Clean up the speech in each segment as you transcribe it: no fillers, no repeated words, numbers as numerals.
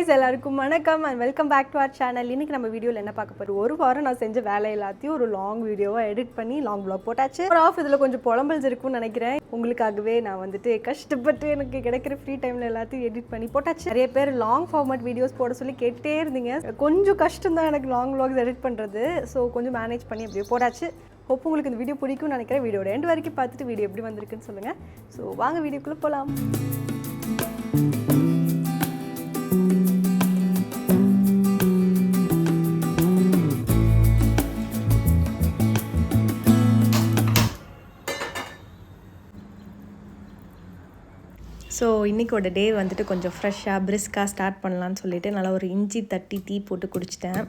guys, எல்லாருக்கும் வணக்கம் and welcome back to our channel. இன்னைக்கு நம்ம வீடியோல என்ன பார்க்க போறோம், ஒரு வாரம் நான் செஞ்ச வேலை எல்லாத்தையும் ஒரு லாங் வீடியோவா எடிட் பண்ணி லாங் vlog போட்டாச்சு. ஒரு ஆஃப் இதுல கொஞ்சம் புலம்பல்ஸ் இருக்கும்னு நினைக்கிறேன். உங்களுக்காகவே நான் வந்துட்டு கஷ்டப்பட்டு எனக்கு கிடைக்கிற ஃப்ரீ டைம்ல எல்லாத்தையும் எடிட் பண்ணி போட்டாச்சு. நிறைய பேர் லாங் ஃபார்மேட் வீடியோஸ் போட சொல்லி கேட்டே இருந்தீங்க. கொஞ்சம் கஷ்டம் தான் எனக்கு லாங் vlogs எடிட் பண்றது. ஸோ கொஞ்சம் மேனேஜ் பண்ணி அப்படியே போட்டாச்சு. ஹோப் உங்களுக்கு இந்த வீடியோ பிடிக்கும்னு நினைக்கிறேன். வீடியோட எண்ட் வரைக்கும் பார்த்துட்டு வீடியோ எப்படி வந்திருக்குன்னு சொல்லுங்க. ஸோ வாங்க வீடியோக்குள்ள போகலாம். ஸோ இன்றைக்கோட டே வந்துட்டு கொஞ்சம் ஃப்ரெஷ்ஷாக பிரிஸ்காக ஸ்டார்ட் பண்ணலான்னு சொல்லிட்டு நல்லா ஒரு இஞ்சி தட்டி டீ போட்டு குடிச்சிட்டேன்.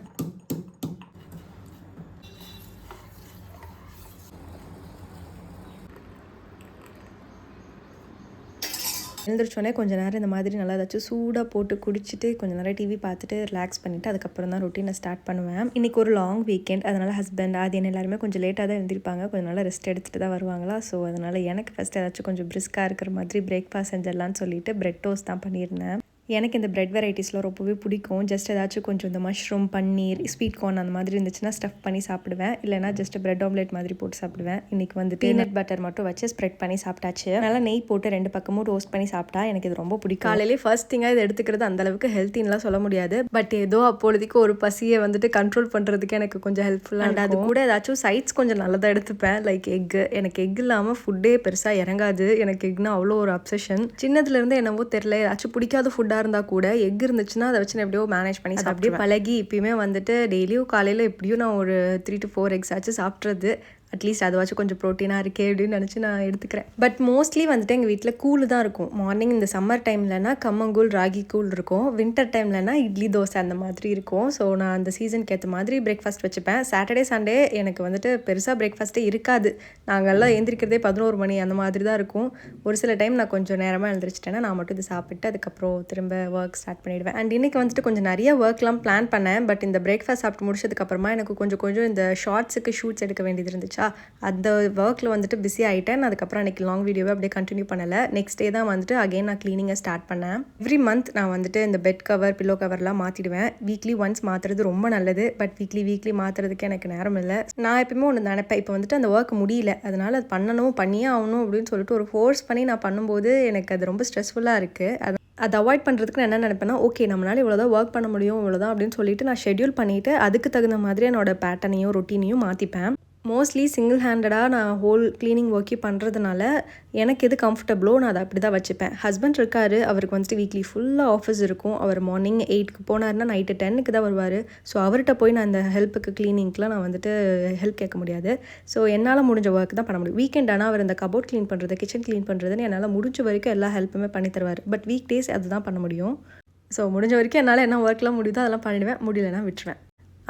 எழுந்திரிச்சோடனே கொஞ்சம் நேரம் இந்த மாதிரி நல்லா ஏதாச்சும் சூடாக போட்டு குடிச்சிட்டு கொஞ்சம் நேரம் டிவி பார்த்துட்டு ரிலாக்ஸ் பண்ணிவிட்டு அதுக்கப்புறம் தான் ரொட்டீனை ஸ்டார்ட் பண்ணுவேன். இன்றைக்கி ஒரு லாங் வீக்கெண்ட், அதனால் ஹஸ்பண்ட் அது என்ன எல்லாருமே கொஞ்சம் லேட்டாக தான் எழுந்திருப்பாங்க, கொஞ்சம் நாள் ரெஸ்ட் எடுத்துகிட்டு தான் வருவாங்களா. ஸோ அதனால் எனக்கு ஃபஸ்ட்டு ஏதாச்சும் கொஞ்சம் பிரிஸ்காக இருக்கிற மாதிரி பிரேக்ஃபாஸ்ட் செஞ்சிடலான்னு சொல்லிட்டு பிரெட் டோஸ்ட் தான் பண்ணியிருந்தேன். எனக்கு இந்த பிரெட் வெரைட்டிஸ்லாம் ரொம்பவே பிடிக்கும். ஜஸ்ட் ஏதாச்சும் கொஞ்சம் இந்த மஷ்ரூம், பன்னீர், ஸ்வீட் கார்ன் அந்த மாதிரி இருந்துச்சுன்னா ஸ்டஃப் பண்ணி சாப்பிடுவேன். இல்லைனா ஜஸ்ட் பிரெட் ஆம்லேட் மாதிரி போட்டு சாப்பிடுவேன். இன்றைக்கி வந்து பீனட் பட்டர் மட்டும் வச்சு ஸ்ப்ரெட் பண்ணி சாப்பிட்டாச்சு. நல்லா நெய் போட்டு ரெண்டு பக்கமும் ரோஸ்ட் பண்ணி சாப்பிட்டா எனக்கு இது ரொம்ப பிடிக்கும். காலையிலே ஃபர்ஸ்ட் திங்காக இது எடுத்துக்கிறது அந்தளவுக்கு ஹெல்த்தின்லாம் சொல்ல முடியாது. பட் ஏதோ அப்பொழுதுக்கு ஒரு பசியை வந்துட்டு கண்ட்ரோல் பண்ணுறதுக்கு எனக்கு கொஞ்சம் ஹெல்ப்ஃபுல்லாக. அண்ட் அது கூட ஏதாச்சும் சைட்ஸ் கொஞ்சம் நல்லதாக எடுத்துப்பேன். Like egg. எனக்கு எக் இல்லாமல் ஃபுட்டே பெருசாக இறங்காது. எனக்கு எக்னா அவ்வளோ ஒரு அப்சஷன். சின்னதுலேருந்து என்னவோ தெரியல, ஏதாச்சும் பிடிக்காத ஃபுட்டாக இருந்தால் கூட எக் இருந்துச்சுன்னா அதை வச்சு நான் எப்படியோ மேனேஜ் பண்ணி அப்படியே பழகி இப்பயுமே வந்துட்டு டெய்லியும் காலையில் எப்படியும் நான் ஒரு 3 to 4 eggs ஆச்சு சாப்பிட்றது. அட்லீஸ்ட் அதை வச்சு கொஞ்சம் ப்ரோட்டீனாக இருக்கே அப்படின்னு நினச்சி நான் எடுத்துக்கிறேன். பட் மோஸ்ட்லி வந்துட்டு எங்கள் வீட்டில் கூழ் தான் இருக்கும். மார்னிங் இந்த சம்மர் டைம்லனா கம்மங்கூழ், ராகி கூழ் இருக்கும். வின்டர் டைம்லனா இட்லி, தோசை அந்த மாதிரி இருக்கும். ஸோ நான் அந்த சீசனுக்கு ஏற்ற மாதிரி பிரேக்ஃபாஸ்ட் வச்சுப்பேன். சாட்டர்டே சண்டே எனக்கு வந்துட்டு பெருசாக பிரேக்ஃபாஸ்ட்டே இருக்காது. நாங்கள்லாம் எழுந்திரிக்கிறதே 11 மணி அந்த மாதிரி தான் இருக்கும். ஒரு சில டைம் நான் கொஞ்சம் நேரமாக எழுந்திரிச்சிட்டேன்னா நான் மட்டும் இது சாப்பிட்டு அதுக்கப்புறம் திரும்ப ஒர்க் ஸ்டார்ட் பண்ணிவிடுவேன். அண்ட் இன்றைக்கி வந்துட்டு கொஞ்சம் நிறைய ஒர்க்லாம் பிளான் பண்ணேன். பட் இந்த பிரேக்ஃபாஸ்ட் சாப்பிட்டு முடிச்சதுக்கப்புறமா எனக்கு கொஞ்சம் இந்த ஷார்ட்ஸுக்கு ஷூட்ஸ் எடுக்க வேண்டியது இருந்துச்சா, அந்த ஒர்க்கில் வந்துட்டு பிஸி ஆகிட்டேன். அதுக்கப்புறம் அன்றைக்கி லாங் வீடியோவை அப்படியே கண்டினியூ பண்ணலை. நெக்ஸ்ட் டே தான் வந்துட்டு அகைன் நான் க்ளீனிங்கை ஸ்டார்ட் பண்ணேன். எவ்ரி மந்த் நான் வந்துட்டு இந்த பெட் கவர், பில்லோ கவர்லாம் மாற்றிடுவேன். வீக்லி ஒன்ஸ் மாற்றுறது ரொம்ப நல்லது. பட் வீக்லி மாற்றுறதுக்கு எனக்கு நேரம் இல்லை. நான் எப்பயுமே ஒன்று நினைப்பேன், இப்போ வந்துட்டு அந்த ஒர்க் முடியல, அதனால் அது பண்ணியே ஆகணும் அப்படின்னு சொல்லிட்டு ஒரு ஃபோர்ஸ் பண்ணி நான் பண்ணும்போது எனக்கு அது ரொம்ப ஸ்ட்ரெஸ்ஃபுல்லாக இருக்குது. அதை அவாய்ட் பண்ணுறதுக்கு நான் என்ன நினைப்பேன்னா, ஓகே நம்மளால் இவ்வளோதான் ஒர்க் பண்ண முடியும், இவ்வளோதான் அப்படின்னு சொல்லிட்டு நான் ஷெட்யூல் பண்ணிவிட்டு அதுக்கு தகுந்த மாதிரி என்னோடய பேட்டர்னையும் ரொட்டீனையும் மாற்றிப்பேன். மோஸ்ட்லி சிங்கிள் ஹேண்டடாக நான் ஹோல் க்ளீனிங் ஒர்க்கே பண்ணுறதுனால எனக்கு எது கம்ஃபர்டபுளோ நான் அதை அப்படி தான் வச்சுப்பேன். ஹஸ்பண்ட் இருக்கார், அவருக்கு வந்துட்டு வீக்லி ஃபுல்லாக ஆஃபீஸ் இருக்கும். அவர் மார்னிங் 8க்கு போனார்னா நைட்டு 10க்கு தான் வருவார். ஸோ அவர்கிட்ட போய் நான் இந்த ஹெல்ப்புக்கு க்ளீனிங்க்கெலாம் நான் வந்துட்டு ஹெல்ப் கேட்க முடியாது. ஸோ என்னால் முடிஞ்ச ஒர்க் தான் பண்ண முடியும். வீக்கெண்ட் ஆனால் அவர் இந்த கபோர்ட் க்ளீன் பண்ணுறது, கிச்சன் க்ளீன் பண்ணுறதுன்னு என்னால் முடிஞ்ச வரைக்கும் எல்லா ஹெல்ப்புமே பண்ணி தருவார். பட் வீக் டேஸ் அதுதான் பண்ண முடியும். ஸோ முடிஞ்ச வரைக்கும் என்னால் என்ன ஒர்க்லாம் முடியுதோ அதெல்லாம் பண்ணிவிடுவேன், முடியலைன்னா விட்டுருவேன்.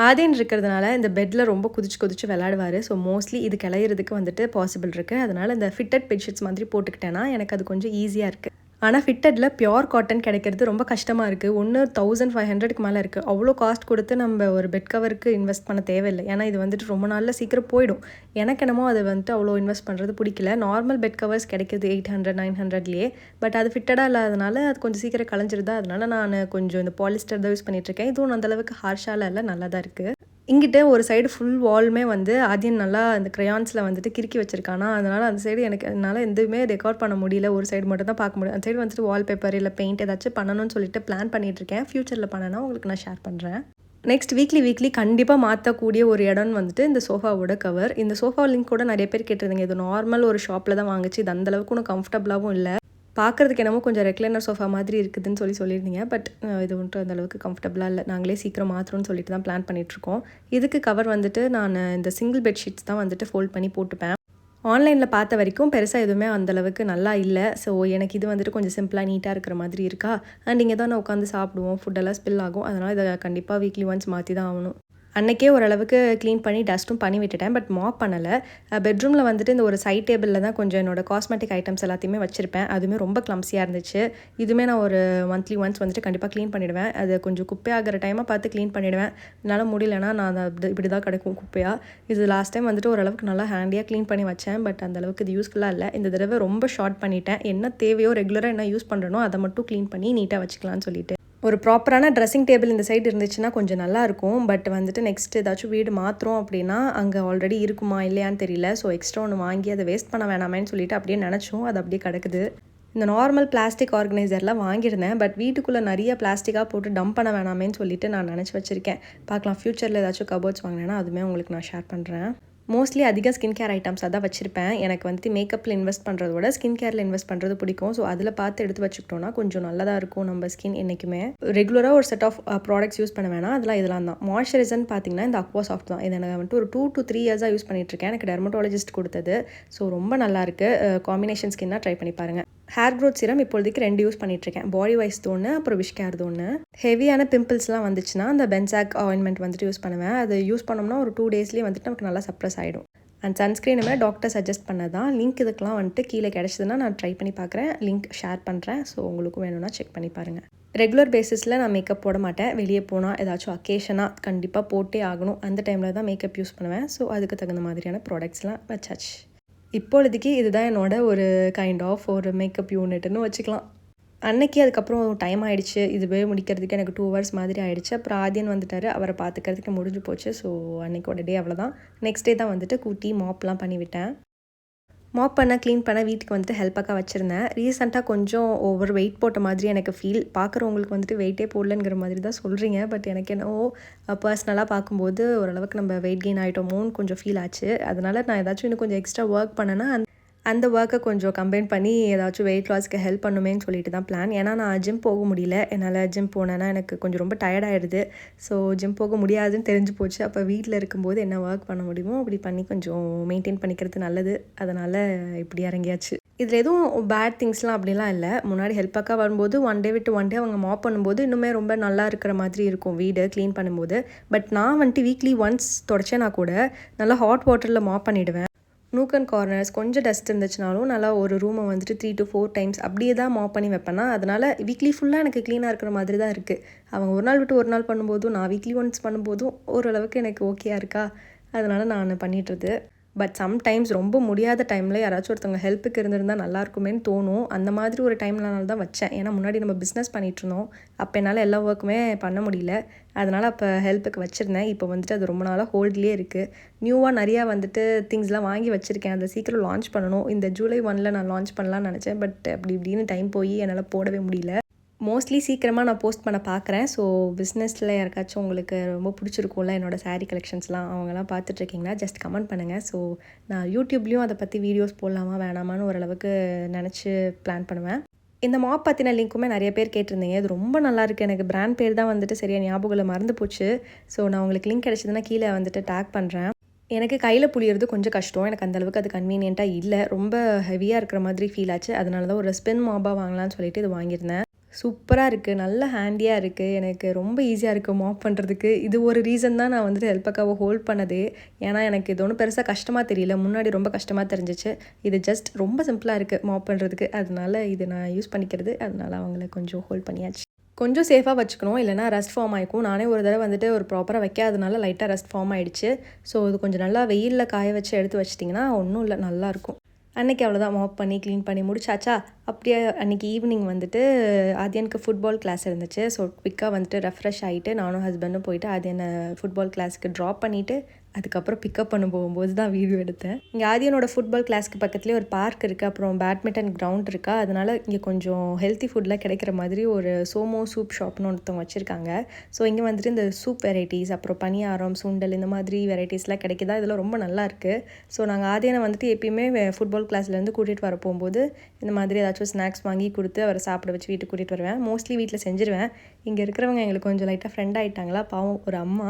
ஆதியன் இருக்கிறதுனால இந்த பெட்டில் ரொம்ப குதிச்சு விளையாடுவார். ஸோ மோஸ்ட்லி இது கிளையிறதுக்கு வந்துட்டு பாசிபிள் இருக்குது. அதனால் இந்த ஃபிட்டட் பெட்ஷீட்ஸ் மாதிரி போட்டுக்கிட்டேன்னா எனக்கு அது கொஞ்சம் ஈஸியாக இருக்குது. ஆனால் ஃபிட்டடில் பியோர் காட்டன் கிடைக்கிறது ரொம்ப கஷ்டமாக இருக்குது. 1500க்கு மேலே இருக்குது. அவ்வளோ காஸ்ட் கொடுத்து நம்ம ஒரு பெட் கவருக்கு இன்வெஸ்ட் பண்ண தேவையில்லை. ஏன்னா இது வந்துட்டு ரொம்ப நாளில் சீக்கிரம் போயிடும். எனக்கு என்னமோ அது வந்துட்டு அவ்வளோ இன்வெஸ்ட் பண்ணுறது பிடிக்கல. நார்மல் பெட் கவர்ஸ் கிடைக்கிறது 800-900லேயே. பட் அது ஃபிட்டடாக இல்லாதனால அது கொஞ்சம் சீக்கிரம் கலைஞ்சிருதா. அதனால நான் கொஞ்சம் இந்த பாலிஸ்டர் தான் யூஸ் பண்ணிகிட்ருக்கேன். இதுவும் அந்தளவுக்கு ஹார்ஷாலாம் இல்லை, நல்லா தான் இருக்குது. இங்கிட்ட ஒரு சைடு ஃபுல் வால்மே வந்து ஆதியன் நல்லா அந்த க்ரையான்ஸில் வந்துட்டு கிறுக்கி வச்சிருக்கானா, அதனால் அந்த சைடு என்னால் எதுவுமே ரெக்கார்ட் பண்ண முடியல. ஒரு சைடு மட்டும் தான் பார்க்க முடியும். அந்த சைடு வந்துட்டு வால்பேப்பர் இல்லை பெயிண்ட் ஏதாச்சும் பண்ணணும்னு சொல்லிட்டு பிளான் பண்ணிகிட்ருக்கேன். ஃப்யூச்சரில் பண்ணனா உங்களுக்கு நான் ஷேர் பண்ணுறேன். நெக்ஸ்ட் வீக்லி கண்டிப்பாக மாற்றக்கூடிய ஒரு இடம்னு வந்துட்டு இந்த சோஃபாவோட கவர். இந்த சோஃபா லிங்க் கூட நிறைய பேர் கேட்டிருந்தீங்க. இது நார்மல் ஒரு ஷாப்பில் தான் வாங்கிச்சு. இது அந்தளவுக்கு ஒன்றும் கம்ஃபர்டபுளாகவும் இல்லை. பார்க்குறதுக்கு என்னமோ கொஞ்சம் ரெக்லைனர் சோஃபா மாதிரி இருக்குதுன்னு சொல்லியிருந்தீங்க. பட் இது வந்துட்டு அந்தளவுக்கு கம்ஃபர்டபுளாக இல்லை. நாங்களே சீக்கிரம் மாற்றணும்னு சொல்லிட்டு தான் பிளான் பண்ணிகிட்ருக்கோம். இதுக்கு கவர் வந்துட்டு நான் இந்த சிங்கிள் பெட்ஷீட்ஸ் தான் வந்துட்டு ஃபோல்ட் பண்ணி போட்டுப்பேன். ஆன்லைனில் பார்த்த வரைக்கும் பெருசாக எதுவுமே அந்தளவுக்கு நல்லா இல்லை. ஸோ எனக்கு இது வந்துட்டு கொஞ்சம் சிம்பிளாக நீட்டாக இருக்கிற மாதிரி இருக்கா. அண்ட் இங்கே தான் நான் உட்காந்து சாப்பிடுவோம், ஃபுட்டெல்லாம் ஸ்பில் ஆகும். அதனால் இதை கண்டிப்பாக வீக்லி ஒன்ஸ் மாற்றி தான் ஆகணும். அன்றைக்கே ஓரளவுக்கு க்ளீன் பண்ணி டஸ்ட்டும் பண்ணி விட்டுட்டேன். பட் மாப் பண்ணலை. பெட்ரூமில் வந்துட்டு இந்த ஒரு சைட் டேபிளில் தான் கொஞ்சம் என்னோடய காஸ்மெட்டிக் ஐட்டம்ஸ் எல்லாத்தையுமே வச்சுருப்பேன். அதுவுமே ரொம்ப கிளம்ஸியாக இருந்துச்சு. இதுவுமே நான் ஒரு மந்த்லி ஒன்ஸ் வந்துட்டு கண்டிப்பாக க்ளீன் பண்ணிவிடுவேன். அது கொஞ்சம் குப்பையாகிற டைமாக பார்த்து க்ளீன் பண்ணிவிடுவேன். என்னால் முடியலன்னா நான் அதை இப்படி தான் கிடைக்கும் குப்பையாக. இது லாஸ்ட் டைம் வந்துட்டு ஓரளவுக்கு நல்லா ஹேண்டியாக க்ளீன் பண்ணி வச்சேன். பட் அந்தளவுக்கு இது யூஸ்ஃபுல்லாக இல்லை. இந்த தடவை ரொம்ப ஷார்ட் பண்ணிட்டேன். என்ன தேவையோ ரெகுலராக என்ன யூஸ் பண்ணுறனோ அதை மட்டும் க்ளீன் பண்ணி நீட்டாக வச்சுக்கலான்னு சொல்லிட்டு. ஒரு ப்ராப்பரான ட்ரெஸ்ஸிங் டேபிள் இந்த சைடு இருந்துச்சுன்னா கொஞ்சம் நல்லாயிருக்கும். பட் வந்துட்டு நெக்ஸ்ட் ஏதாச்சும் வீடு மாற்றுறோம் அப்படின்னா அங்கே ஆல்ரெடி இருக்குமா இல்லையான்னு தெரியல. ஸோ எக்ஸ்ட்ரா ஒன்று வாங்கி அதை வேஸ்ட் பண்ண வேணாமேன்னு சொல்லிட்டு அப்படியே நினச்சோம். அது அப்படியே கிடக்குது. இந்த நார்மல் பிளாஸ்டிக் ஆர்கனைசர்லாம் வாங்கியிருந்தேன். பட் வீட்டுக்குள்ளே நிறைய பிளாஸ்டிக்காக போட்டு டம்ப் பண்ண வேணாமேன்னு சொல்லிட்டு நான் நினச்சி வச்சுருக்கேன். பார்க்கலாம் ஃப்யூச்சரில் ஏதாச்சும் கபோர்ட்ஸ் வாங்கினேன்னா அதுவுமே உங்களுக்கு நான் ஷேர் பண்ணுறேன். மோஸ்ட்லி அதிக ஸ்கின் கேர் ஐட்டம்ஸ் அதான் வச்சுருப்பேன். எனக்கு வந்துட்டு மேக்கப்பில் இன்வெஸ்ட் பண்ணுறத விட ஸ்கின் கேரில் இன்வெஸ்ட் பண்ணுறது பிடிக்கும். ஸோ அதில் பார்த்து எடுத்து வச்சுக்கிட்டோன்னா கொஞ்சம் நல்லதாக இருக்கும் நம்ம ஸ்கின் என்றைக்குமே. ரெகுலராக ஒரு செட் ஆஃப் ப்ராடக்ட்ஸ் யூஸ் பண்ண வேணாம். இதெல்லாம் தான். மாய்ஸ்சரைசர்னு பார்த்தீங்கன்னா இந்த அக்வா சாஃப்ட் தான். இதை எனக்கு வந்துட்டு ஒரு 2 to 3 இயர்ஸாக யூஸ் பண்ணிகிட்ருக்கேன். எனக்கு டெர்மட்டாலஜிஸ்ட் கொடுத்தது. ஸோ ரொம்ப நல்லாயிருக்கு. காம்பினேஷன் ஸ்கின்னாக ட்ரை பண்ணி பாருங்கள். ஹேர் க்ரோத் சீரம் இப்போதைக்கு 2 யூஸ் பண்ணிகிட்ருக்கேன். பாடி வைஸ் ஒன்று, அப்புறம் விஷ் கேர் ஒன்று. ஹெவியான பிம்பிள்ஸ்லாம் வந்துச்சுன்னா அந்த பென்சாக் ஆயின்மெண்ட் வந்துட்டு யூஸ் பண்ணுவேன். அது யூஸ் பண்ணோம்னா ஒரு 2 டேஸ்லேயே வந்துட்டு நமக்கு நல்லா சப்ரஸ் ஆகிடும். அண்ட் சன்ஸ்க்ரீனுமே டாக்டர் சஜஸ்ட் பண்ணதான். லிங்க் இதுக்கெலாம் வந்துட்டு கீழே கிடச்சிதுன்னா நான் ட்ரை பண்ணி பார்க்குறேன். லிங்க் ஷேர் பண்ணுறேன். ஸோ உங்களுக்கும் வேணும்னா செக் பண்ணி பாருங்கள். ரெகுலர் பேசிஸில் நான் மேக்கப் போட மாட்டேன். வெளியே போனால் ஏதாச்சும் அக்கேஷனாக கண்டிப்பாக போட்டே ஆகணும். அந்த டைமில் தான் மேக்கப் யூஸ் பண்ணுவேன். ஸோ அதுக்கு தகுந்த மாதிரியான ப்ராடக்ட்ஸ்லாம் வச்சாச்சு. இப்பொழுதுக்கு இதுதான் என்னோட ஒரு கைண்ட் ஆஃப் ஒரு மேக்கப் யூனிட்னு வச்சுக்கலாம். அன்னைக்கு அதுக்கப்புறம் டைம் ஆகிடுச்சு. இதுவே முடிக்கிறதுக்கு எனக்கு 2 hours மாதிரி ஆகிடுச்சு. அப்புறம் ஆதியன் வந்துட்டார். அவரை பார்த்துக்கிறதுக்கு முடிஞ்சு போச்சு. ஸோ அன்னைக்கோட டே அவ்வளோதான். நெக்ஸ்ட் டே தான் வந்துட்டு கூட்டி மாப்லாம் பண்ணிவிட்டேன். மாப் பண்ண க்ளீன் பண்ண வீட்டுக்கு வந்துட்டு ஹெல்ப்பாக வச்சுருந்தேன். ரீசெண்டாக கொஞ்சம் ஓவர் வெயிட் போட்ட மாதிரி எனக்கு ஃபீல். பார்க்குறவங்களுக்கு வந்துட்டு வெயிட்டே போடலங்கிற மாதிரி தான் சொல்கிறீங்க. பட் எனக்கு என்னவோ பர்சனலாக பார்க்கும்போது ஓரளவுக்கு நம்ம வெயிட் கெயின் ஆகிட்டோமோன்னு கொஞ்சம் ஃபீல் ஆச்சு. அதனால் நான் ஏதாச்சும் இன்னும் கொஞ்சம் எக்ஸ்ட்ரா ஒர்க் பண்ணேன்னா அந்த ஒர்க்கை கொஞ்சம் கம்பைன் பண்ணி ஏதாச்சும் வெயிட் லாஸ்க்கு ஹெல்ப் பண்ணுமேன்னு சொல்லிட்டு தான் பிளான். ஏன்னா நான் ஜிம் போக முடியல. என்னால் ஜிம் போனேன்னா எனக்கு கொஞ்சம் ரொம்ப டயர்டாகிடுது. ஸோ ஜிம் போக முடியாதுன்னு தெரிஞ்சு போச்சு. அப்போ வீட்டில் இருக்கும்போது என்ன ஒர்க் பண்ண முடியுமோ அப்படி பண்ணி கொஞ்சம் மெயின்டைன் பண்ணிக்கிறது நல்லது. அதனால் இப்படி இறங்கியாச்சு. இதில் எதுவும் பேட் திங்ஸ்லாம் அப்படிலாம் இல்லை. முன்னாடி ஹெல்ப்பாக வரும்போது 1 day விட்டு 1 day அவங்க மாப் பண்ணும்போது இன்னுமே ரொம்ப நல்லா இருக்கிற மாதிரி இருக்கும் வீடு க்ளீன் பண்ணும்போது. பட் நான் வந்துட்டு வீக்லி ஒன்ஸ் தொடச்சேன்னா கூட நல்லா ஹாட் வாட்டரில் மாப் பண்ணிவிடுவேன். நூக் அண்ட் கார்னர்ஸ் கொஞ்சம் டஸ்ட் இருந்துச்சுனாலும் நல்லா ஒரு ரூமை வந்துட்டு 3 to 4 times அப்படியே தான் மாப் பண்ணி வைப்பேன்னா. அதனால் வீக்லி ஃபுல்லாக எனக்கு க்ளீனாக இருக்கிற மாதிரி தான் இருக்குது. அவங்க ஒரு நாள் விட்டு ஒரு நாள் பண்ணும்போதும் நான் வீக்லி ஒன்ஸ் பண்ணும்போதும் ஓரளவுக்கு எனக்கு ஓகேயா இருக்கா. அதனால் நான் பண்ணிட்டுருது. பட் சம்டைம்ஸ் ரொம்ப முடியாத டைமில் யாராச்சும் ஒருத்தவங்க ஹெல்ப்புக்கு இருந்திருந்தால் நல்லாயிருக்குமேன்னு தோணும். அந்த மாதிரி ஒரு டைம்லனால தான் வச்சேன். ஏன்னா முன்னாடி நம்ம பிஸ்னஸ் பண்ணிகிட்ருந்தோம். அப்போ என்னால் எல்லா ஒர்க்குமே பண்ண முடியல. அதனால் அப்போ ஹெல்ப்புக்கு வச்சுருந்தேன். இப்போ வந்துட்டு அது ரொம்ப நாளாக ஹோல்ட்லேயே இருக்குது. நியூவாக நிறையா வந்துட்டு திங்ஸ்லாம் வாங்கி வச்சுருக்கேன். அதை சீக்கிரம் லான்ச் பண்ணணும். இந்த July 1 நான் லான்ச் பண்ணலான்னு நினச்சேன். பட் அப்படி இப்படின்னு டைம் போய் என்னால் போடவே முடியல. மோஸ்ட்லி சீக்கிரமாக நான் போஸ்ட் பண்ண பார்க்குறேன். ஸோ பிஸ்னஸில் யாருக்காச்சும் உங்களுக்கு ரொம்ப பிடிச்சிருக்கும்ல என்னோடய சாரீ கலெக்ஷன்ஸ்லாம், அவங்கெல்லாம் பார்த்துட்ருக்கீங்கன்னா ஜஸ்ட் கமெண்ட் பண்ணுங்கள். ஸோ நான் யூடியூப்லேயும் அதை பற்றி வீடியோஸ் போடலாமா வேணாமான்னு ஓரளவுக்கு நினச்சி பிளான் பண்ணுவேன். இந்த மாப் பற்றின லிங்க்குமே நிறைய பேர் கேட்டிருந்தீங்க. இது ரொம்ப நல்லாயிருக்கு. எனக்கு பிராண்ட் பேர் தான் வந்துட்டு சரியாக ஞாபகம் மறந்து போச்சு. ஸோ நான் உங்களுக்கு லிங்க் கிடச்சிதுன்னா கீழே வந்துட்டு டேக் பண்ணுறேன். எனக்கு கையில் புளியறது கொஞ்சம் கஷ்டம். எனக்கு அந்தளவுக்கு அது கன்வீனியண்ட்டாக இல்லை. ரொம்ப ஹெவியாக இருக்கிற மாதிரி ஃபீல் ஆச்சு. அதனால தான் ஒரு ஸ்பின் மாப்பாக வாங்கலாம்னு சொல்லிட்டு இது வாங்கியிருந்தேன். சூப்பராக இருக்குது. நல்ல ஹேண்டியாக இருக்குது. எனக்கு ரொம்ப ஈஸியாக இருக்குது மாப் பண்ணுறதுக்கு. இது ஒரு ரீசன் தான் நான் வந்துட்டு ஹெல்ப்பாக்காவை ஹோல்ட் பண்ணதே. ஏன்னா எனக்கு இது ஒன்றும் பெருசாக கஷ்டமாக தெரியல. முன்னாடி ரொம்ப கஷ்டமாக தெரிஞ்சிச்சு. இது ஜஸ்ட் ரொம்ப சிம்பிளாக இருக்குது மாப் பண்ணுறதுக்கு. அதனால இது நான் யூஸ் பண்ணிக்கிறது. அதனால அவங்கள கொஞ்சம் ஹோல்ட் பண்ணியாச்சு. கொஞ்சம் சேஃபாக வச்சுக்கணும். இல்லைனா ரஸ்ட் ஃபார்ம் ஆகிக்கும். நானே ஒரு தடவை வந்துட்டு ஒரு ப்ராப்பராக வைக்காதனால லைட்டாக ரஸ்ட் ஃபார்ம் ஆகிடுச்சு. ஸோ இது கொஞ்சம் நல்லா வெயிலில் காய வச்சு எடுத்து வச்சிட்டிங்கன்னா ஒன்றும் இல்லை, நல்லாயிருக்கும். அன்றைக்கி அவ்வளோதான் மாப் பண்ணி க்ளீன் பண்ணி முடிச்சாச்சா. அப்படியே அன்றைக்கி ஈவினிங் வந்துட்டு ஆதியனுக்கு ஃபுட்பால் கிளாஸ் இருந்துச்சு. ஸோ குவிக்காக வந்துட்டு ரெஃப்ரெஷ் ஆகிட்டு நானும் ஹஸ்பண்டும் போயிட்டு ஆதியனை ஃபுட்பால் கிளாஸுக்கு ட்ராப் பண்ணிவிட்டு அதுக்கப்புறம் பிக்கப் பண்ண போகும்போது தான் வீடியோ எடுத்தேன். இங்கே ஆதியனோட ஃபுட்பால் கிளாஸ்க்கு பக்கத்துலேயே ஒரு பார்க் இருக்குது. அப்புறம் பேட்மிண்டன் கிரவுண்ட் இருக்கா. அதனால் இங்கே கொஞ்சம் ஹெல்த்தி ஃபுட்லாம் கிடைக்கிற மாதிரி ஒரு சோமோ சூப் ஷாப்னு ஒருத்தவங்க வச்சுருக்காங்க. ஸோ இங்கே வந்துட்டு இந்த சூப் வெரைட்டிஸ், அப்புறம் பனியாரம், சுண்டல், இந்த மாதிரி வெரைட்டிஸ்லாம் கிடைக்குதா. இதெல்லாம் ரொம்ப நல்லா இருக்குது. ஸோ நாங்கள் ஆதியனை வந்துட்டு எப்பயுமே ஃபுட்பால் கிளாஸ்லேருந்து கூட்டிகிட்டு வர போகும்போது இந்த மாதிரி ஏதாச்சும் ஸ்நாக்ஸ் வாங்கி கொடுத்து அவரை சாப்பிட வச்சு வீட்டுக்கு கூட்டிகிட்டு வருவேன். மோஸ்ட்லி வீட்டில் செஞ்சுருவேன். இங்கே இருக்கிறவங்க எங்களுக்கு கொஞ்சம் லைட்டாக ஃப்ரெண்ட் ஆகிட்டாங்களா, பாவம் ஒரு அம்மா.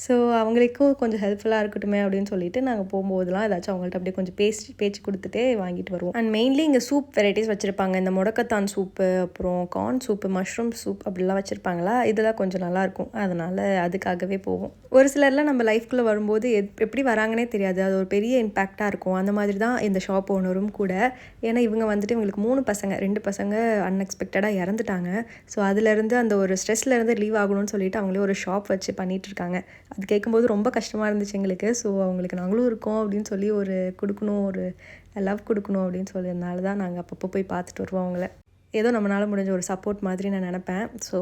ஸோ அவங்களுக்கும் கொஞ்சம் ஹெல்ப்ஃபுல்லாக இருக்கட்டுமே அப்படின்னு சொல்லிட்டு நாங்கள் போகும்போதெல்லாம் ஏதாச்சும் அவங்கள்ட்ட அப்படியே கொஞ்சம் பேச்சு கொடுத்துட்டே வாங்கிட்டு வருவோம். அண்ட் மெயின்லி இங்கே சூப் வெரைட்டிஸ் வச்சுருப்பாங்க. இந்த முடக்கத்தான் சூப்பு, அப்புறம் கார்ன் சூப்பு, மஷ்ரூம் சூப் அப்படிலாம் வச்சுருப்பாங்களா. இதெல்லாம் கொஞ்சம் நல்லாயிருக்கும். அதனால் அதுக்காகவே போவோம். ஒரு சிலர்லாம் நம்ம லைஃப்குள்ளே வரும்போது எப்படி வராங்கன்னே தெரியாது. அது ஒரு பெரிய இம்பேக்டாக இருக்கும். அந்த மாதிரி தான் இந்த ஷாப் ஓனரும் கூட. ஏன்னா இவங்க வந்துட்டு இவங்களுக்கு 3 பசங்க, 2 பசங்க அன்எக்ஸ்பெக்டடாக இறந்துட்டாங்க. ஸோ அதுலேருந்து அந்த ஒரு ஸ்ட்ரெஸ்லேருந்து லீவ் ஆகணும்னு சொல்லிட்டு அவங்களே ஒரு ஷாப் வச்சு பண்ணிகிட்ருக்காங்க. அது கேட்கும்போது ரொம்ப கஷ்டமாக இருந்துச்சு எங்களுக்கு. ஸோ அவங்களுக்கு நாங்களும் இருக்கோம் அப்படின்னு சொல்லி ஒரு கொடுக்கணும், ஒரு லவ் கொடுக்கணும் அப்படின்னு சொல்லியிருந்தால தான் நாங்கள் அப்பப்போ போய் பார்த்துட்டு வருவோம் அவங்கள. ஏதோ நம்மளால் முடிஞ்ச ஒரு சப்போர்ட் மாதிரி நான் நினப்பேன். ஸோ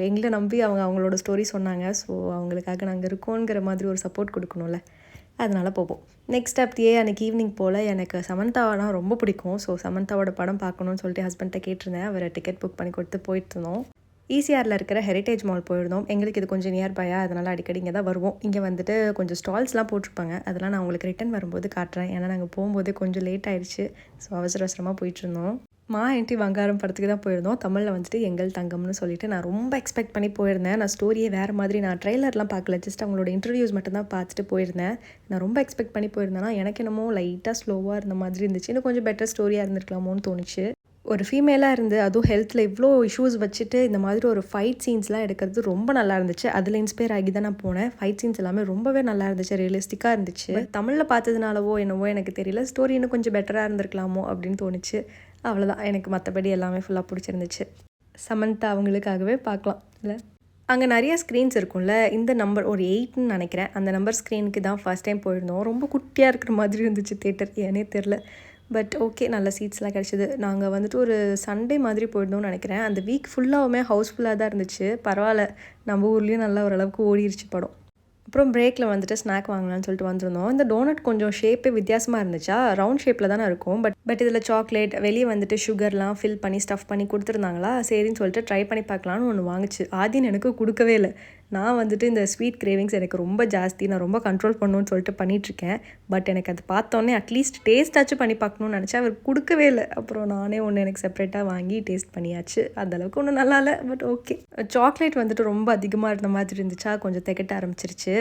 எங்களை நம்பி அவங்களோட ஸ்டோரி சொன்னாங்க. ஸோ அவங்களுக்காக நாங்கள் இருக்கோங்கிற மாதிரி ஒரு சப்போர்ட் கொடுக்கணும்ல, அதனால் போவோம். நெக்ஸ்ட் அப்படியே அன்றைக்கி ஈவினிங் போல் எனக்கு சமந்தானா ரொம்ப பிடிக்கும். ஸோ சமந்தாவோட படம் பார்க்கணுன்னு சொல்லிட்டு ஹஸ்பண்ட்டை கேட்டிருந்தேன். அவரை டிக்கெட் புக் பண்ணி கொடுத்து போயிட்டுருந்தோம். ஈசிஆரில் இருக்கிற ஹெரிட்டேஜ் மால் போயிருந்தோம். எங்களுக்கு இது கொஞ்சம் நியர்பையாக, அதனால் அடிக்கடி இங்கே தான் வருவோம். இங்கே வந்துட்டு கொஞ்சம் ஸ்டால்ஸ்லாம் போட்டிருப்பாங்க. அதெல்லாம் நான் உங்களுக்கு ரிட்டன் வரும்போது காட்டுறேன். ஏன்னா நாங்கள் போகும்போது கொஞ்சம் லேட் ஆயிடுச்சு. ஸோ அவசரமாக போயிட்டுருந்தோம். மா என்டி வங்காரம் படத்துக்கு தான் போயிருந்தோம். தமிழில் வந்துட்டு எங்கள் தங்கம்னு சொல்லிட்டு நான் ரொம்ப எக்ஸ்பெக்ட் பண்ணி போயிருந்தேன். நான் ஸ்டோரியே வேறு மாதிரி, நான் ட்ரெய்லர்லாம் பார்க்கல, ஜஸ்ட் அவங்களோட இன்டர்வியூஸ் மட்டும் தான் பார்த்துட்டு போயிருந்தேன். நான் ரொம்ப எக்ஸ்பெக்ட் பண்ணி போயிருந்தேன்னா எனக்கு என்னமோ லைட்டாக ஸ்லோவாக இருந்த மாதிரி இருந்துச்சு. இன்னும் கொஞ்சம் பெட்டர் ஸ்டோரியாக இருந்திருக்கலாமோன்னு தோணுச்சு. ஒரு ஃபீமேலாக இருந்து அதுவும் ஹெல்த்தில் இவ்வளோ இஷ்யூஸ் வச்சுட்டு இந்த மாதிரி ஒரு ஃபைட் சீன்ஸ்லாம் எடுக்கிறது ரொம்ப நல்லா இருந்துச்சு. அதில் இன்ஸ்பயர் ஆகி தான் நான் போனேன். ஃபைட் சீன்ஸ் எல்லாமே ரொம்பவே நல்லா இருந்துச்சு, ரியலிஸ்டிக்காக இருந்துச்சு. தமிழில் பார்த்ததுனாலவோ என்னவோ எனக்கு தெரியல, ஸ்டோரி இன்னும் கொஞ்சம் பெட்டராக இருந்திருக்கலாமோ அப்படின்னு தோணுச்சு. அவ்வளோதான். எனக்கு மற்றபடி எல்லாமே ஃபுல்லாக பிடிச்சிருந்துச்சு. சமந்தா அவங்களுக்காகவே பார்க்கலாம் இல்லை. அங்கே நிறைய ஸ்க்ரீன்ஸ் இருக்கும்ல. இந்த நம்பர் ஒரு 8ன்னு நினைக்கிறேன். அந்த நம்பர் ஸ்க்ரீனுக்கு தான் ஃபர்ஸ்ட் டைம் போயிருந்தோம். ரொம்ப குட்டியாக இருக்கிற மாதிரி இருந்துச்சு தேட்டர், ஏனே தெரில. பட் ஓகே, நல்ல சீட்ஸ்லாம் கிடச்சிது. நாங்கள் வந்துட்டு ஒரு சண்டே மாதிரி போயிருந்தோம்னு நினைக்கிறேன். அந்த வீக் ஃபுல்லாகவுமே ஹவுஸ்ஃபுல்லாக தான் இருந்துச்சு. பரவாயில்ல, நம்ம ஊர்லேயும் நல்லா ஓரளவுக்கு ஓடிருச்சு படம். அப்புறம் பிரேக்கில் வந்துட்டு ஸ்நாக் வாங்கலாம்னு சொல்லிட்டு வந்திருந்தோம். இந்த டோனட் கொஞ்சம் ஷேப்பே வித்தியாசமாக இருந்துச்சா, ரவுண்ட் ஷேப்பில் தானே இருக்கும். பட் இதில் சாக்லேட், வெளியே வந்துட்டு சுகர்லாம் ஃபில் பண்ணி ஸ்டஃப் பண்ணி கொடுத்துருந்தாங்களா, சரின்னு சொல்லிட்டு ட்ரை பண்ணி பார்க்கலான்னு ஒன்று வாங்கிச்சு. ஆதின்னு எனக்கு கொடுக்கவே இல்லை. நான் வந்துட்டு இந்த ஸ்வீட் கிரேவிங்ஸ் எனக்கு ரொம்ப ஜாஸ்தி, நான் ரொம்ப கண்ட்ரோல் பண்ணணும்னு சொல்லிட்டு பண்ணிகிட்ருக்கேன். பட் எனக்கு அது பார்த்தோன்னே அட்லீஸ்ட் டேஸ்ட்டாச்சும் பண்ணி பார்க்கணுன்னு நினச்சா அவர் கொடுக்கவே இல்லை. அப்புறம் நானே ஒன்று எனக்கு செப்பரேட்டாக வாங்கி டேஸ்ட் பண்ணியாச்சு. அந்தளவுக்கு ஒன்றும் நல்லா இல்லை, பட் ஓகே. சாக்லேட் வந்துட்டு ரொம்ப அதிகமாக இருந்த மாதிரி இருந்துச்சா, கொஞ்சம் திகட்ட ஆரம்பிச்சிருச்சு.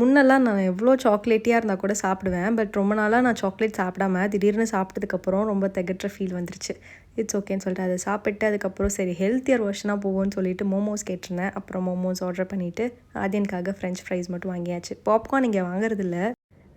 முன்னெல்லாம் நான் எவ்வளோ சாக்லேட்டியாக இருந்தால் கூட சாப்பிடுவேன். பட் ரொம்ப நாளாக நான் சாக்லேட் சாப்பிடாம திடீர்னு சாப்பிட்டதுக்கப்புறம் ரொம்ப திகட்டுற ஃபீல் வந்துருச்சு. இட்ஸ் ஓகேன்னு சொல்லிட்டு அதை சாப்பிட்டு அதுக்கப்புறம் சரி ஹெல்த்தியர் வெர்ஷனாக போவோம்னு சொல்லிட்டு மோமோஸ் கேட்டிருந்தேன். அப்புறம் மோமோஸ் ஆர்டர் பண்ணிவிட்டு ஆதியனுக்காக ஃப்ரெஞ்ச் ஃப்ரைஸ் மட்டும் வாங்கியாச்சு. பாப்கார்ன் இங்கே வாங்குறதில்ல.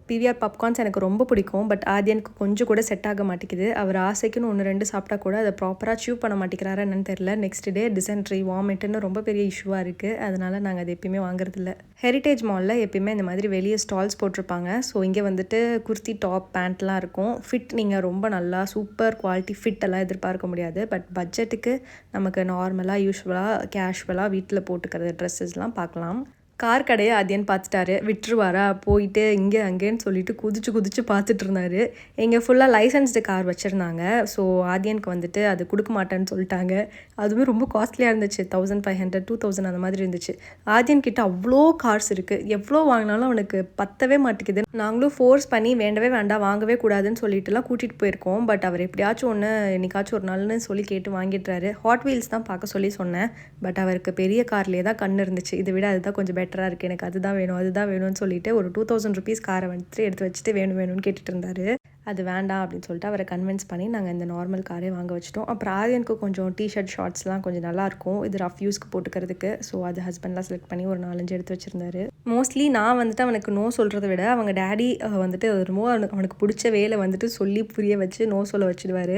பிவிஆர் பாப்கார்ன்ஸ் எனக்கு ரொம்ப பிடிக்கும். பட் ஆதியனுக்கு கொஞ்சம் கூட செட் ஆக மாட்டேங்குது. அவர் ஆசைக்குன்னு 1-2 சாப்பிட்டா கூட அதை ப்ராப்பராக சீவ் பண்ண மாட்டேங்கிறாரு என்னன்னு தெரில. நெக்ஸ்ட் டே டிசென்ட்ரி, வாமிட்டுன்னு ரொம்ப பெரிய இஷ்யூவாக இருக்குது. அதனால் நாங்கள் அதை எப்பயுமே வாங்குறதில்ல. ஹெரிட்டேஜ் மாலில் எப்பயுமே இந்த மாதிரி வெளியே ஸ்டால்ஸ் போட்டிருப்பாங்க. ஸோ இங்கே வந்துட்டு குர்த்தி, டாப், பேண்ட்லாம் இருக்கும். ஃபிட் நீங்கள் ரொம்ப நல்லா சூப்பர் குவாலிட்டி ஃபிட் எல்லாம் எதிர்பார்க்க முடியாது. பட் பட்ஜெட்டுக்கு நமக்கு நார்மலாக யூஸ்வலாக கேஷுவலாக வீட்டில் போட்டுக்கிறது ட்ரெஸ்ஸஸ்லாம் பார்க்கலாம். கார் கடையை ஆதியன் பார்த்துட்டாரு. விட்டுருவாரா, போயிட்டு இங்கே அங்கேன்னு சொல்லிட்டு குதிச்சு பார்த்துட்டு இருந்தாரு. இங்கே ஃபுல்லாக லைசன்ஸ்டு கார் வச்சுருந்தாங்க. ஸோ ஆதியனுக்கு வந்துட்டு அது கொடுக்க மாட்டேன்னு சொல்லிட்டாங்க. அதுவுமே ரொம்ப காஸ்ட்லியாக இருந்துச்சு. 1500, 2000 அந்த மாதிரி இருந்துச்சு. ஆதியன் கிட்ட அவ்வளோ கார்ஸ் இருக்குது. எவ்வளோ வாங்கினாலும் அவனுக்கு பத்தவே மாட்டேங்குது. நாங்களும் ஃபோர்ஸ் பண்ணி வேண்டவே வேண்டாம், வாங்கவே கூடாதுன்னு சொல்லிட்டுலாம் கூட்டிகிட்டு போயிருக்கோம். பட் அவர் எப்படியாச்சும் ஒன்று என்னைக்காச்சும் ஒரு நாள்னு சொல்லி கேட்டு வாங்கிடுறாரு. ஹாட் வீல்ஸ் தான் பார்க்க சொல்லி சொன்னேன். பட் அவருக்கு பெரிய கார்லேயே தான் கண் இருந்துச்சு. இதை விட அதுதான் கொஞ்சம் பெட்டராக இருக்குது, எனக்கு அதுதான் வேணும்னு சொல்லிட்டு ஒரு 2000 ருபீஸ் காரை வந்துட்டு எடுத்து வச்சுட்டு வேணும்னு கேட்டுட்டு இருந்தாரு. அது வேண்டாம் அப்படின்னு சொல்லிட்டு அவரை கன்வின்ஸ் பண்ணி நாங்கள் இந்த நார்மல் காரே வாங்க வச்சிட்டோம். அப்புறம் ஆதியனுக்கு கொஞ்சம் டிஷர்ட், ஷார்ட்ஸ்லாம் கொஞ்சம் நல்லாயிருக்கும், இது ரஃப் யூஸ்க்கு போட்டுக்கிறதுக்கு. ஸோ அது ஹஸ்பண்ட்லாம் செலக்ட் பண்ணி ஒரு 4-5 எடுத்து வச்சுருந்தாரு. மோஸ்ட்லி நான் வந்துட்டு அவனுக்கு நோ சொல்கிறத விட அவங்க டேடி வந்துட்டு அவனுக்கு பிடிச்ச வேலை வந்துட்டு சொல்லி புரிய வச்சு நோ சொல்ல வச்சுடுவார்.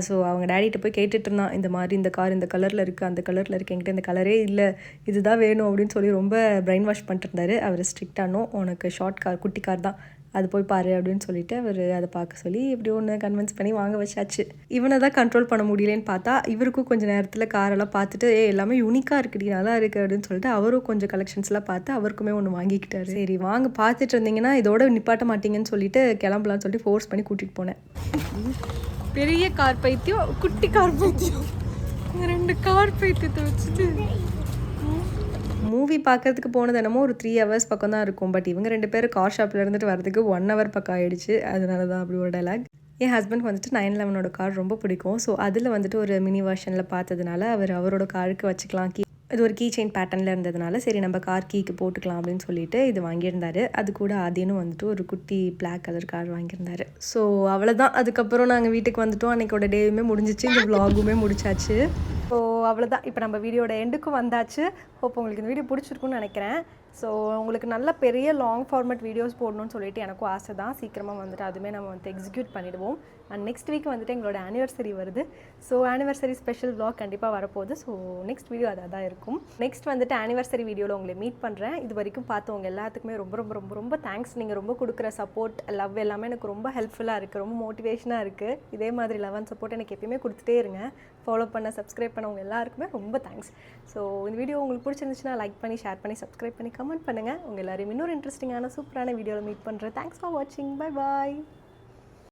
ஸோ அவங்க டேடிகிட்ட போய் கேட்டுட்டு இருந்தான், இந்த மாதிரி இந்த கார் இந்த கலரில் இருக்குது, அந்த கலரில் இருக்குது, என்கிட்ட இந்த கலரே இல்லை, இதுதான் வேணும் அப்படின்னு சொல்லி ரொம்ப பிரைன் வாஷ் பண்ணிட்டு இருந்தார். அவர் ஸ்ட்ரிக்டானோ உனக்கு ஷார்ட் கார், குட்டி கார் தான், அது போய் பாரு அப்படின்னு சொல்லிட்டு அவர் அதை பார்க்க சொல்லி இப்படி ஒன்று கன்வின்ஸ் பண்ணி வாங்க வச்சாச்சு. இவனை தான் கண்ட்ரோல் பண்ண முடியலன்னு பார்த்தா இவருக்கும் கொஞ்சம் நேரத்தில் காரெல்லாம் பார்த்துட்டு எல்லாமே யூனிக்காக இருக்குடி, நல்லா இருக்குது அப்படின்னு சொல்லிட்டு அவரும் கொஞ்சம் கலெக்ஷன்ஸ்லாம் பார்த்து அவருக்குமே ஒன்று வாங்கிக்கிட்டாரு. சரி வாங்க, பார்த்துட்டு இருந்தீங்கன்னா இதோட நிப்பாட்ட மாட்டீங்கன்னு சொல்லிட்டு கிளம்பலான்னு சொல்லிட்டு ஃபோர்ஸ் பண்ணி கூட்டிகிட்டு போனேன். பெரிய கார் பைத்தியம், குட்டி கார் பைத்தியம், 2 கார் பைத்தியத்தை வச்சுட்டு மூவி பார்க்கறதுக்கு போனது என்னமோ ஒரு 3 hours பக்கம் தான் இருக்கும். பட் இவங்க 2 பேரும் கார் ஷாப்பில் இருந்துட்டு வரதுக்கு 1 hour பக்கம் ஆகிடுச்சு. அதனால தான் அப்படி ஒரு டைலாக். என் ஹஸ்பண்ட் வந்துட்டு 911 கார் ரொம்ப பிடிக்கும். ஸோ அதில் வந்துட்டு ஒரு மினி வெர்ஷனில் பார்த்ததுனால அவரோட காருக்கு வச்சுக்கலாம். இது ஒரு கீ செயின் பேட்டர்னில் இருந்ததுனால சரி நம்ம கார் கீக்கு போட்டுக்கலாம் அப்படின்னு சொல்லிட்டு இது வாங்கியிருந்தாரு. அது கூட ஆதியனும் வந்துட்டு ஒரு குட்டி பிளாக் கலர் கார் வாங்கியிருந்தாரு. ஸோ அவ்வளோதான். அதுக்கப்புறம் நாங்கள் வீட்டுக்கு வந்துட்டோம். அன்றைக்கோட டேவுமே முடிஞ்சிச்சு, இந்த விலாகுமே முடிச்சாச்சு. ஸோ அவ்வளோதான். இப்போ நம்ம வீடியோட எண்டுக்கும் வந்தாச்சு. ஹோப் உங்களுக்கு இந்த வீடியோ பிடிச்சிருக்குன்னு நினைக்கிறேன். ஸோ உங்களுக்கு நல்ல பெரிய லாங் ஃபார்மேட் வீடியோஸ் போடணும்னு சொல்லிட்டு எனக்கும் ஆசை தான். சீக்கிரமாக வந்துட்டு அதுவுமே நம்ம வந்து எக்ஸிக்யூட் பண்ணிவிடுவோம். அண்ட் நெக்ஸ்ட் வீக் வந்துட்டு எங்களோட ஆனிவர்சரி வருது. ஸோ ஆனிவர்சரி ஸ்பெஷல் வ்ளாக் கண்டிப்பாக வரப்போகுது. ஸோ நெக்ஸ்ட் வீடியோ அதாக தான் இருக்கும். நெக்ஸ்ட் வந்துட்டு ஆனிவர்சரி வீடியோவில் உங்களை மீட் பண்ணுறேன். இது வரைக்கும் பார்த்தவங்க எல்லாத்துக்குமே ரொம்ப ரொம்ப ரொம்ப ரொம்ப தேங்க்ஸ். நீங்கள் ரொம்ப கொடுக்குற சப்போர்ட், லவ் எல்லாமே எனக்கு ரொம்ப ஹெல்ப்ஃபுல்லாக இருக்குது, ரொம்ப மோட்டிவேஷனாக இருக்குது. இதே மாதிரி லவ் அண்ட் சப்போர்ட் எனக்கு எப்பயுமே கொடுத்துட்டே இருங்க. ஃபாலோ பண்ண சப்ஸ்கிரைப் பண்ணவங்க எல்லாருக்குமே ரொம்ப தேங்க்ஸ். ஸோ இந்த வீடியோ உங்களுக்கு பிடிச்சிருந்துச்சுன்னா லைக் பண்ணி, ஷேர் பண்ணி, சப்ஸ்கிரைப் பண்ணி, கமெண்ட் பண்ணுங்கள். உங்கள் எல்லாரையும் இன்னொரு இன்ட்ரெஸ்டிங்கான சூப்பரான வீடியோவில் மீட் பண்ணுறேன். தேங்க்ஸ் ஃபார் வாட்சிங். Bye bye.